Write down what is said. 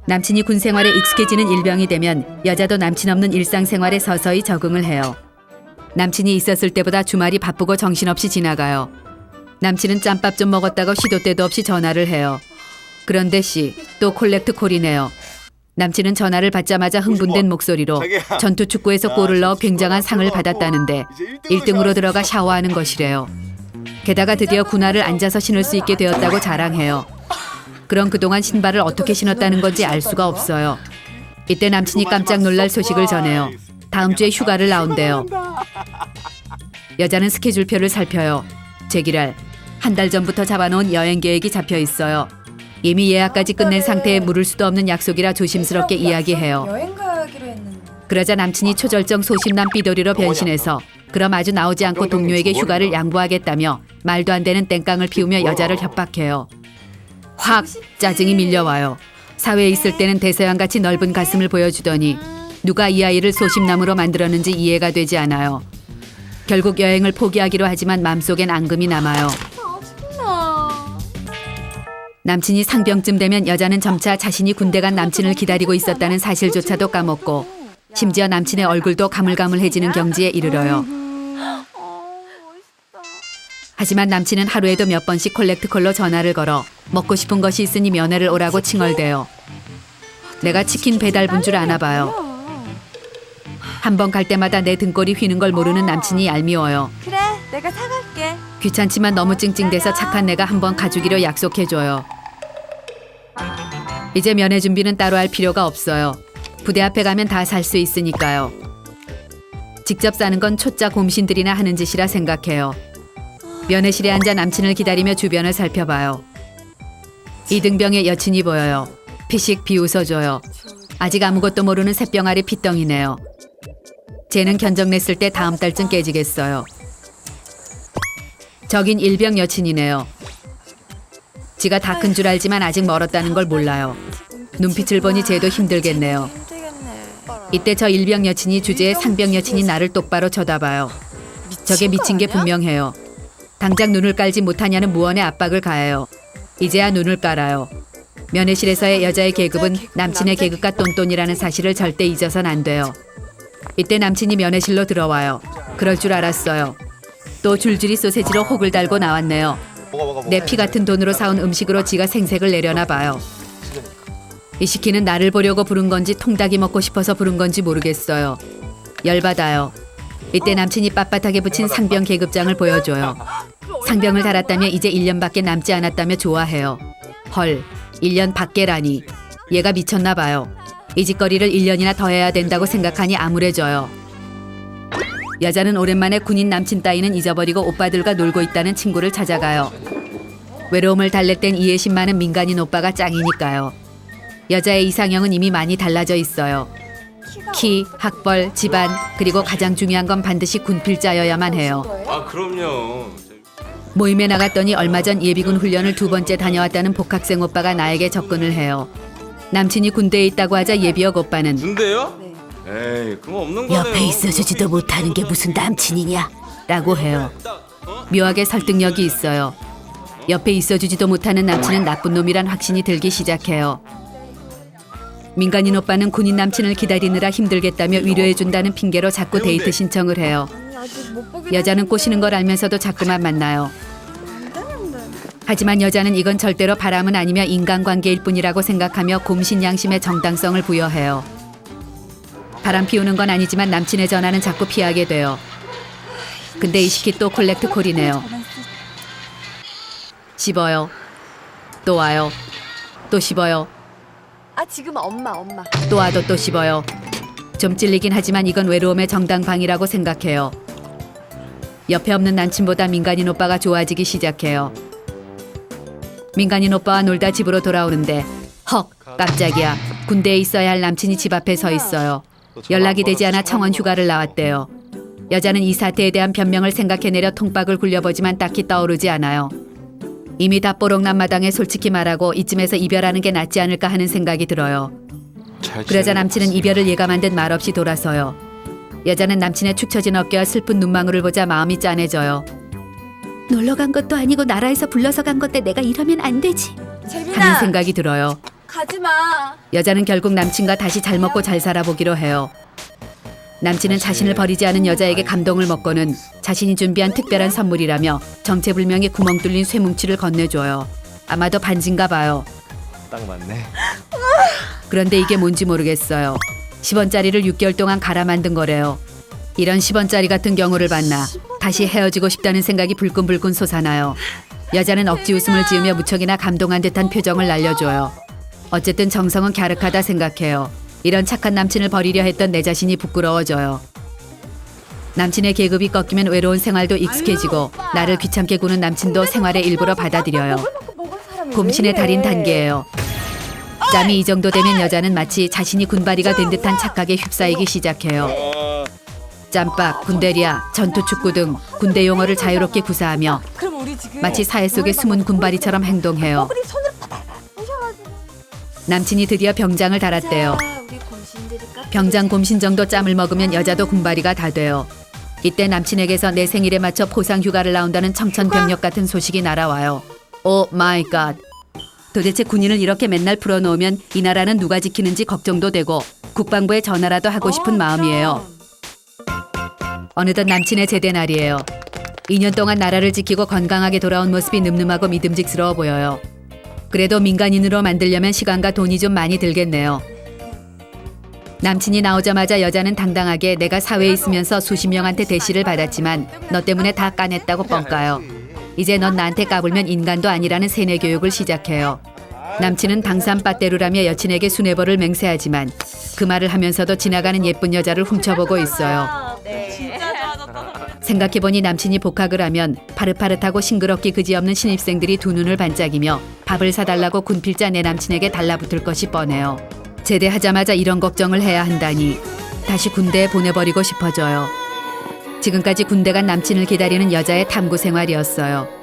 남친이 군 생활에 익숙해지는 일병이 되면 여자도 남친 없는 일상생활에 서서히 적응을 해요. 남친이 있었을 때보다 주말이 바쁘고 정신없이 지나가요. 남친은 짬밥 좀 먹었다고 시도 때도 없이 전화를 해요. 그런데 또 콜렉트 콜이네요. 남친은 전화를 받자마자 흥분된 목소리로 전투 축구에서 골을 넣어 굉장한 상을 받았다는데 1등으로 들어가 샤워하는 것이래요. 게다가 드디어 군화를 앉아서 신을 수 있게 되었다고 자랑해요. 그럼 그동안 신발을 어떻게 신었다는 건지 알 수가 없어요. 이때 남친이 깜짝 놀랄 소식을 전해요. 다음 주에 휴가를 나온대요. 여자는 스케줄표를 살펴요. 제기랄, 한 달 전부터 잡아놓은 여행 계획이 잡혀 있어요. 이미 예약까지 끝낸 상태에 물을 수도 없는 약속이라 조심스럽게 이야기해요. 여행 가기로 했는데. 그러자 남친이 초절정 소심남 삐돌이로 변신해서 그럼 아주 나오지 않고 동료에게 휴가를 양보하겠다며 말도 안 되는 땡깡을 피우며 여자를 협박해요. 확 짜증이 밀려와요. 사회에 있을 때는 대서양같이 넓은 가슴을 보여주더니 누가 이 아이를 소심남으로 만들었는지 이해가 되지 않아요. 결국 여행을 포기하기로 하지만 마음속엔 앙금이 남아요. 남친이 상병쯤 되면 여자는 점차 자신이 군대 간 남친을 기다리고 있었다는 사실조차도 까먹고 심지어 남친의 얼굴도 가물가물해지는 경지에 이르러요. 하지만 남친은 하루에도 몇 번씩 콜렉트콜로 전화를 걸어 먹고 싶은 것이 있으니 면회를 오라고 칭얼대요. 내가 치킨 배달 분 줄 아나 봐요. 한 번 갈 때마다 내 등골이 휘는 걸 모르는 남친이 얄미워요. 그래, 내가 사갈게. 귀찮지만 너무 찡찡대서 착한 내가 한번 가주기로 약속해줘요. 이제 면회 준비는 따로 할 필요가 없어요. 부대 앞에 가면 다 살 수 있으니까요. 직접 사는 건 초짜 곰신들이나 하는 짓이라 생각해요. 면회실에 앉아 남친을 기다리며 주변을 살펴봐요. 이등병의 여친이 보여요. 피식 비웃어줘요. 아직 아무것도 모르는 새병아리 피덩이네요. 쟤는 견적냈을 때 다음 달쯤 깨지겠어요. 저긴 일병 여친이네요. 지가 다 큰 줄 알지만 아직 멀었다는 걸 몰라요. 눈빛을 보니 쟤도 힘들겠네요. 이때 저 일병 여친이 주제에 상병 여친이 나를 똑바로 쳐다봐요. 저게 미친 게 분명해요. 당장 눈을 깔지 못하냐는 무언의 압박을 가해요. 이제야 눈을 깔아요. 면회실에서의 여자의 계급은 남친의 계급과 똔똔이라는 사실을 절대 잊어선 안 돼요. 이때 남친이 면회실로 들어와요. 그럴 줄 알았어요. 또 줄줄이 소세지로 혹을 달고 나왔네요. 내 피 같은 돈으로 사온 음식으로 지가 생색을 내려나 봐요. 이 시키는 나를 보려고 부른 건지 통닭이 먹고 싶어서 부른 건지 모르겠어요. 열받아요. 이때 남친이 빳빳하게 붙인 상병 계급장을 보여줘요. 상병을 달았다며 이제 1년밖에 남지 않았다며 좋아해요. 헐, 1년 밖에라니. 얘가 미쳤나 봐요. 이 짓거리를 1년이나 더 해야 된다고 생각하니 암울해져요. 여자는 오랜만에 군인 남친 따위는 잊어버리고 오빠들과 놀고 있다는 친구를 찾아가요. 외로움을 달랠 땐 이해심 많은 민간인 오빠가 짱이니까요. 여자의 이상형은 이미 많이 달라져 있어요. 키, 학벌, 집안, 그리고 가장 중요한 건 반드시 군필자여야만 해요. 아 그럼요. 모임에 나갔더니 얼마 전 예비군 훈련을 2번째 다녀왔다는 복학생 오빠가 나에게 접근을 해요. 남친이 군대에 있다고 하자 예비역 오빠는 군대요? 에이 그럼 없는 거네요. 옆에 있어주지도 못하는 게 무슨 남친이냐? 라고 해요. 묘하게 설득력이 있어요. 옆에 있어주지도 못하는 남친은 나쁜 놈이란 확신이 들기 시작해요. 민간인 오빠는 군인 남친을 기다리느라 힘들겠다며 위로해준다는 핑계로 자꾸 데이트 신청을 해요. 여자는 꼬시는 걸 알면서도 자꾸만 만나요. 하지만 여자는 이건 절대로 바람은 아니며 인간관계일 뿐이라고 생각하며 곰신양심의 정당성을 부여해요. 바람 피우는 건 아니지만 남친의 전화는 자꾸 피하게 돼요. 근데 이 시키 또 콜렉트 콜이네요. 씹어요. 또 와요. 또 씹어요. 아, 지금 엄마. 또 와도 또 씹어요. 좀 찔리긴 하지만 이건 외로움의 정당방이라고 생각해요. 옆에 없는 남친보다 민간인 오빠가 좋아지기 시작해요. 민간인 오빠와 놀다 집으로 돌아오는데 헉, 깜짝이야. 군대에 있어야 할 남친이 집 앞에 서 있어요. 연락이 되지 않아 청원 휴가를 나왔대요. 여자는 이 사태에 대한 변명을 생각해내려 통박을 굴려보지만 딱히 떠오르지 않아요. 이미 다 뽀록난 마당에 솔직히 말하고 이쯤에서 이별하는 게 낫지 않을까 하는 생각이 들어요. 그러자 남친은 이별을 예감한 듯 말없이 돌아서요. 여자는 남친의 축 처진 어깨와 슬픈 눈망울을 보자 마음이 짠해져요. 놀러 간 것도 아니고 나라에서 불러서 간 건데 내가 이러면 안 되지 재민아. 하는 생각이 들어요. 가지 마. 여자는 결국 남친과 다시 잘 먹고 잘 살아보기로 해요. 남친은 자신을 버리지 않은 여자에게 감동을 먹고는 자신이 준비한 특별한 선물이라며 정체불명의 구멍 뚫린 쇠뭉치를 건네줘요. 아마도 반지인가 봐요. 딱 맞네. 그런데 이게 뭔지 모르겠어요. 10원짜리를 6개월 동안 갈아 만든 거래요. 이런 10원짜리 같은 경우를 봤나 다시 헤어지고 싶다는 생각이 불끈불끈 솟아나요. 여자는 억지 웃음을 지으며 무척이나 감동한 듯한 표정을 날려줘요. 어쨌든 정성은 갸륵하다 생각해요. 이런 착한 남친을 버리려 했던 내 자신이 부끄러워져요. 남친의 계급이 꺾이면 외로운 생활도 익숙해지고 나를 귀찮게 구는 남친도 생활의 일부로 받아들여요. 곰신의 달인 단계예요. 짬이 이 정도 되면 여자는 마치 자신이 군바리가 된 듯한 착각에 휩싸이기 시작해요. 짬밥, 군대리아, 전투축구 등 군대 용어를 자유롭게 구사하며 그럼 우리 지금 마치 사회 속의 숨은 군바리처럼 행동해요. 우리 손을 팍팍 부셔가지고. 남친이 드디어 병장을 달았대요. 자, 우리 곰신들이 카페 병장 곰신 정도 짬을 먹으면 여자도 군바리가 다 돼요. 이때 남친에게서 내 생일에 맞춰 포상 휴가를 나온다는 청천벽력 같은 소식이 날아와요. 오 마이 갓. 도대체 군인을 이렇게 맨날 풀어놓으면 이 나라는 누가 지키는지 걱정도 되고 국방부에 전화라도 하고 싶은 마음이에요. 어느덧 남친의 제대 날이에요. 2년 동안 나라를 지키고 건강하게 돌아온 모습이 늠름하고 믿음직스러워 보여요. 그래도 민간인으로 만들려면 시간과 돈이 좀 많이 들겠네요. 남친이 나오자마자 여자는 당당하게 내가 사회에 있으면서 수십 명한테 대시를 받았지만 너 때문에 다 까냈다고 뻥까요. 이제 넌 나한테 까불면 인간도 아니라는 세뇌 교육을 시작해요. 남친은 방산빠떼루라며 여친에게 수뇌벌을 맹세하지만 그 말을 하면서도 지나가는 예쁜 여자를 훔쳐보고 있어요. 진짜 좋아졌다. 생각해보니 남친이 복학을 하면 파릇파릇하고 싱그럽기 그지없는 신입생들이 두 눈을 반짝이며 밥을 사달라고 군필자 내 남친에게 달라붙을 것이 뻔해요. 제대하자마자 이런 걱정을 해야 한다니 다시 군대에 보내버리고 싶어져요. 지금까지 군대 간 남친을 기다리는 여자의 탐구 생활이었어요.